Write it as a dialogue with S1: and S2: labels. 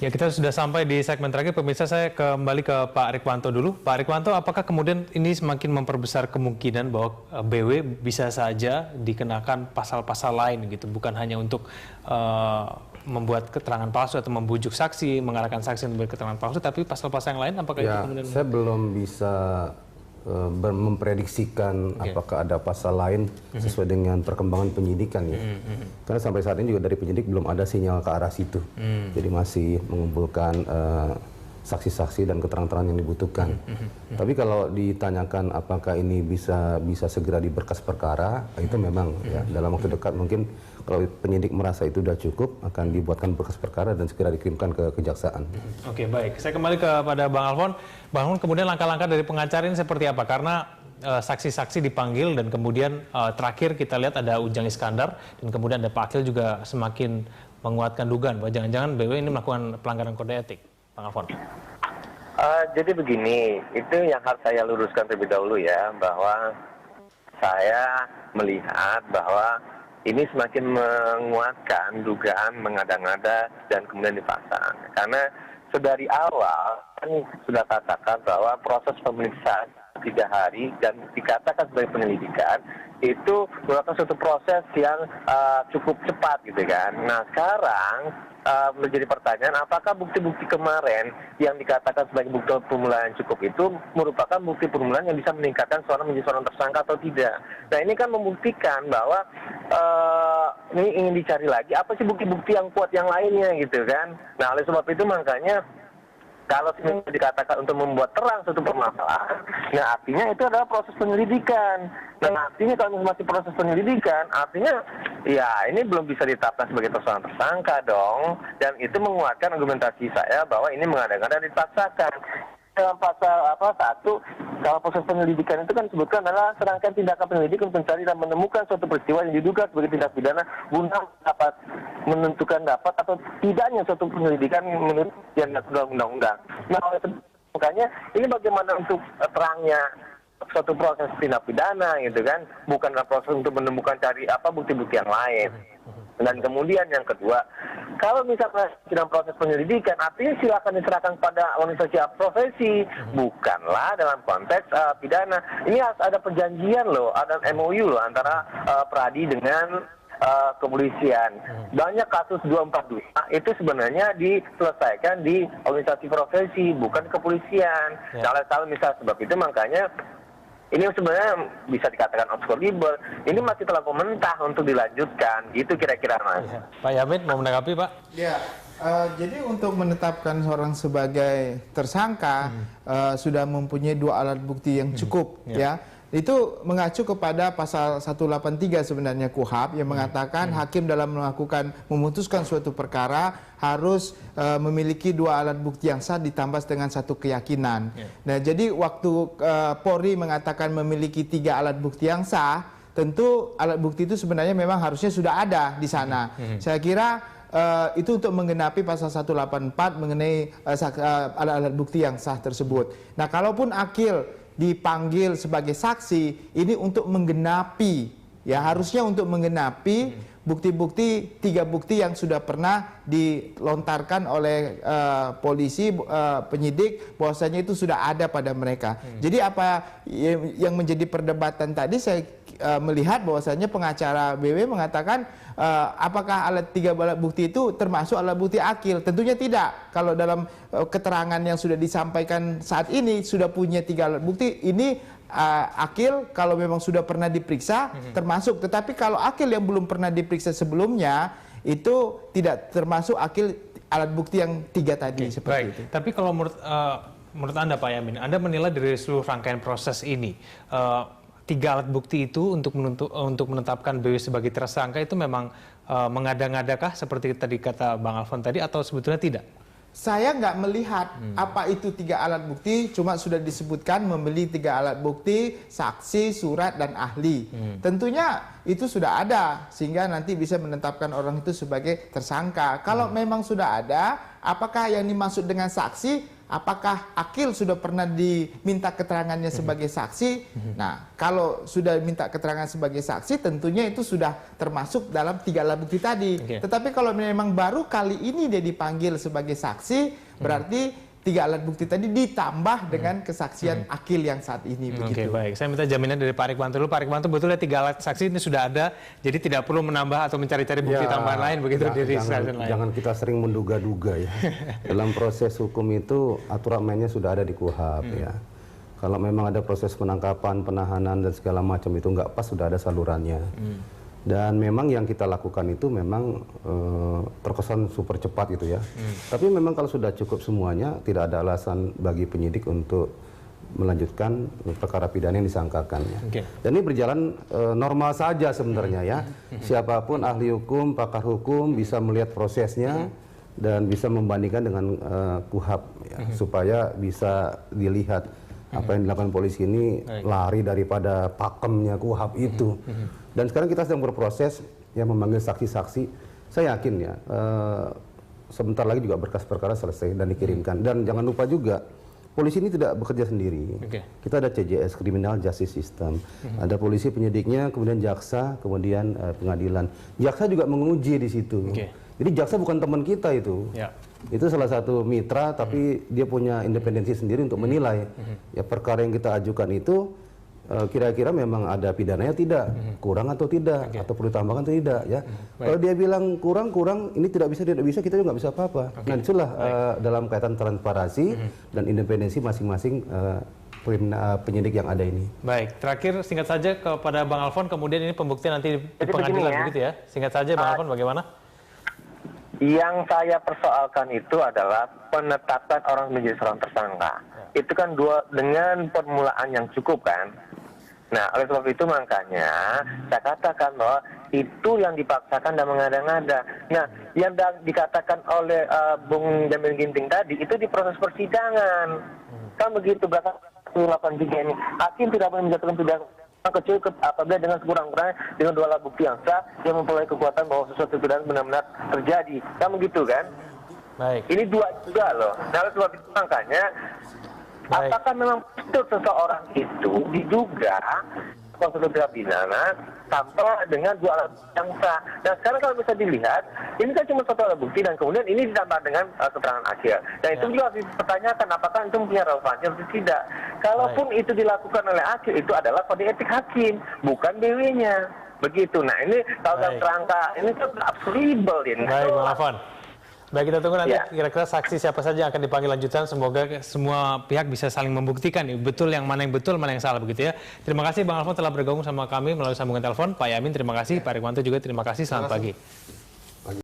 S1: Ya, kita sudah sampai di segmen terakhir. Pemirsa, saya kembali ke Pak Rikwanto dulu. Pak Rikwanto, apakah kemudian ini semakin memperbesar kemungkinan bahwa BW bisa saja dikenakan pasal-pasal lain gitu, bukan hanya untuk membuat keterangan palsu atau membujuk saksi, mengarahkan saksi untuk membuat keterangan palsu, tapi pasal-pasal yang lain apakah itu kemudian?
S2: Saya belum bisa memprediksikan apakah ada pasal lain sesuai dengan perkembangan penyidikan ya. Karena sampai saat ini juga dari penyidik belum ada sinyal ke arah situ. Jadi masih mengumpulkan saksi-saksi dan keterangan-keterangan yang dibutuhkan. Tapi kalau ditanyakan apakah ini bisa segera diberkas perkara, itu memang ya dalam waktu dekat mungkin kalau penyidik merasa itu sudah cukup akan dibuatkan berkas perkara dan segera dikirimkan ke kejaksaan.
S1: Oke, baik. Saya kembali kepada Bang Alfon. Bang Alfon, kemudian langkah-langkah dari pengacara ini seperti apa? Karena saksi-saksi dipanggil dan kemudian terakhir kita lihat ada Ujang Iskandar dan kemudian ada Pak Akil juga semakin menguatkan dugaan bahwa jangan-jangan BW ini melakukan pelanggaran kode etik. Bang Alfon.
S3: Jadi begini, itu yang harus saya luruskan terlebih dahulu ya, bahwa saya melihat bahwa ini semakin menguatkan dugaan mengada-ngada dan kemudian dipasang. Karena dari awal kan sudah katakan bahwa proses pemeriksaan 3 hari dan dikatakan sebagai penyelidikan itu merupakan suatu proses yang cukup cepat gitu kan. Nah sekarang menjadi pertanyaan, apakah bukti-bukti kemarin yang dikatakan sebagai bukti permulaan yang cukup itu merupakan bukti permulaan yang bisa meningkatkan seorang menjadi seorang tersangka atau tidak? Nah ini kan membuktikan bahwa ini ingin dicari lagi apa sih bukti-bukti yang kuat yang lainnya gitu kan? Nah oleh sebab itu makanya kalau dikatakan untuk membuat terang suatu permasalahan, nah artinya itu adalah proses penyelidikan. Nah artinya kalau masih proses penyelidikan, artinya ya ini belum bisa ditetapkan sebagai tersangka dong. Dan itu menguatkan argumentasi saya bahwa ini mengada-ngada dan dipaksakan. Dalam pasal 1, kalau proses penyelidikan itu kan disebutkan adalah serangkaian tindakan penyelidik untuk mencari dan menemukan suatu peristiwa yang diduga sebagai tindak pidana guna dapat menentukan dapat atau tidaknya suatu penyelidikan menurut yang diatur undang-undang. Nah, makanya ini bagaimana untuk terangnya suatu proses tindak pidana gitu kan, bukanlah proses untuk menemukan cari bukti-bukti yang lain. Dan kemudian yang kedua, kalau misalnya dalam proses penyelidikan, artinya silakan diserahkan pada organisasi profesi, bukanlah dalam konteks pidana. Ini harus ada perjanjian loh, ada MOU loh antara Pradi dengan kepolisian. Banyak kasus 242 itu sebenarnya diselesaikan di organisasi profesi, bukan kepolisian. Kalau misalnya sebab itu makanya ini sebenarnya bisa dikatakan obskurable. Ini masih terlalu mentah untuk dilanjutkan. Gitu kira-kira, Mas.
S1: Ya. Pak Yamin mau menanggapi, Pak?
S4: Ya, jadi untuk menetapkan seorang sebagai tersangka sudah mempunyai 2 alat bukti yang cukup, ya. Itu mengacu kepada pasal 183 sebenarnya KUHP yang mengatakan hakim dalam memutuskan suatu perkara harus memiliki 2 alat bukti yang sah ditambah dengan 1 keyakinan. Nah, jadi waktu Polri mengatakan memiliki 3 alat bukti yang sah, tentu alat bukti itu sebenarnya memang harusnya sudah ada di sana. Saya kira itu untuk menggenapi pasal 184 mengenai alat-alat bukti yang sah tersebut. Nah, kalaupun Akil dipanggil sebagai saksi, ini untuk menggenapi, ya harusnya untuk menggenapi bukti-bukti, 3 bukti yang sudah pernah dilontarkan oleh polisi, penyidik, bahwasanya itu sudah ada pada mereka. Jadi apa yang menjadi perdebatan tadi, saya melihat bahwasanya pengacara BW mengatakan apakah 3 alat bukti itu termasuk alat bukti Akil? Tentunya tidak. Kalau dalam keterangan yang sudah disampaikan saat ini sudah punya 3 alat bukti, ini Akil kalau memang sudah pernah diperiksa termasuk. Tetapi kalau Akil yang belum pernah diperiksa sebelumnya, itu tidak termasuk Akil alat bukti yang 3 tadi. Seperti itu.
S1: Tapi kalau menurut Anda, Pak Yamin, Anda menilai dari seluruh rangkaian proses ini, 3 alat bukti itu untuk menetapkan BW sebagai tersangka itu memang mengada-ngadakah seperti tadi kata Bang Alfon tadi, atau sebetulnya tidak?
S4: Saya nggak melihat apa itu 3 alat bukti, cuma sudah disebutkan membeli 3 alat bukti, saksi, surat, dan ahli. Tentunya itu sudah ada, sehingga nanti bisa menetapkan orang itu sebagai tersangka. Kalau memang sudah ada, apakah yang dimaksud dengan saksi apakah Akil sudah pernah diminta keterangannya sebagai saksi? Nah, kalau sudah minta keterangan sebagai saksi, tentunya itu sudah termasuk dalam 3 alat bukti tadi. Tetapi kalau memang baru kali ini dia dipanggil sebagai saksi, berarti 3 alat bukti tadi ditambah dengan kesaksian Akil yang saat ini.
S1: Oke,
S4: begitu.
S1: baik. Saya minta jaminan dari Pak Rikwanto dulu. Pak Rikwanto, betulnya 3 alat saksi ini sudah ada, jadi tidak perlu menambah atau mencari-cari bukti tambahan lain begitu dari stasiun lain.
S2: Jangan kita sering menduga-duga ya. Dalam proses hukum itu aturan mainnya sudah ada di KUHP ya. Kalau memang ada proses penangkapan, penahanan dan segala macam itu nggak pas, sudah ada salurannya. Dan memang yang kita lakukan itu memang terkesan super cepat gitu ya. Tapi memang kalau sudah cukup semuanya, tidak ada alasan bagi penyidik untuk melanjutkan perkara pidana yang disangkakannya. Dan ini berjalan normal saja sebenarnya ya. Siapapun ahli hukum, pakar hukum bisa melihat prosesnya dan bisa membandingkan dengan KUHP ya, supaya bisa dilihat apa yang dilakukan polisi ini lari daripada pakemnya KUHP itu. Dan sekarang kita sedang berproses yang memanggil saksi-saksi. Saya yakin ya, sebentar lagi juga berkas perkara selesai dan dikirimkan. Dan jangan lupa juga, polisi ini tidak bekerja sendiri. Kita ada CJS, Criminal Justice System. Ada polisi penyidiknya, kemudian jaksa, kemudian pengadilan. Jaksa juga menguji di situ. Jadi jaksa bukan teman kita itu. Itu salah satu mitra, tapi dia punya independensi sendiri untuk menilai. Ya, perkara yang kita ajukan itu kira-kira memang ada pidananya tidak, kurang atau tidak, atau perlu tambahkan atau tidak ya. Kalau dia bilang kurang, ini tidak bisa, kita juga nggak bisa apa-apa. Nah, itulah dalam kaitan transparansi dan independensi masing-masing penyidik yang ada ini.
S1: Baik, terakhir singkat saja kepada Bang Alfon, kemudian ini pembuktian nanti di pengadilan begitu ya. Singkat saja Bang Alfon, bagaimana?
S3: Yang saya persoalkan itu adalah penetapan orang menjadi seorang tersangka. Itu kan dengan permulaan yang cukup kan. Nah, oleh sebab itu makanya saya katakan bahwa itu yang dipaksakan dan mengada-ngada. Nah, yang dikatakan oleh Bung Jamil Ginting tadi itu di proses persidangan. Kan begitu, bahkan 183 ini hakim tidak boleh menjatuhkan pidana kecuali apabila dengan sekurang-kurangnya dengan 2 alat bukti yang sah yang memperoleh kekuatan bahwa sesuatu pidana benar-benar terjadi. Kan begitu kan?
S1: Baik.
S3: Ini 2 juga loh. Nah, oleh sebab itu makanya apakah memang betul seseorang itu diduga konstruksi tindak pidana tanpa dengan 2 alat bukti yang sah. Nah, sekarang kalau bisa dilihat, ini kan cuma 1 alat bukti dan kemudian ini ditambah dengan keterangan Akil. Dan itu juga harus dipertanyakan apakah itu punya relevansi atau tidak. Kalaupun itu dilakukan oleh Akil, itu adalah kode etik hakim, bukan BW-nya. Begitu. Nah, ini kalau dalam kerangka ini kan absuribel ini.
S1: Baik, Bang Alfon. Baik, kita tunggu nanti kira-kira saksi siapa saja yang akan dipanggil lanjutan. Semoga semua pihak bisa saling membuktikan betul yang mana yang betul, mana yang salah begitu ya. Terima kasih Bang Alfon telah bergabung sama kami melalui sambungan telepon. Pak Yamin terima kasih, Pak Rikwanto juga terima kasih. Selamat pagi.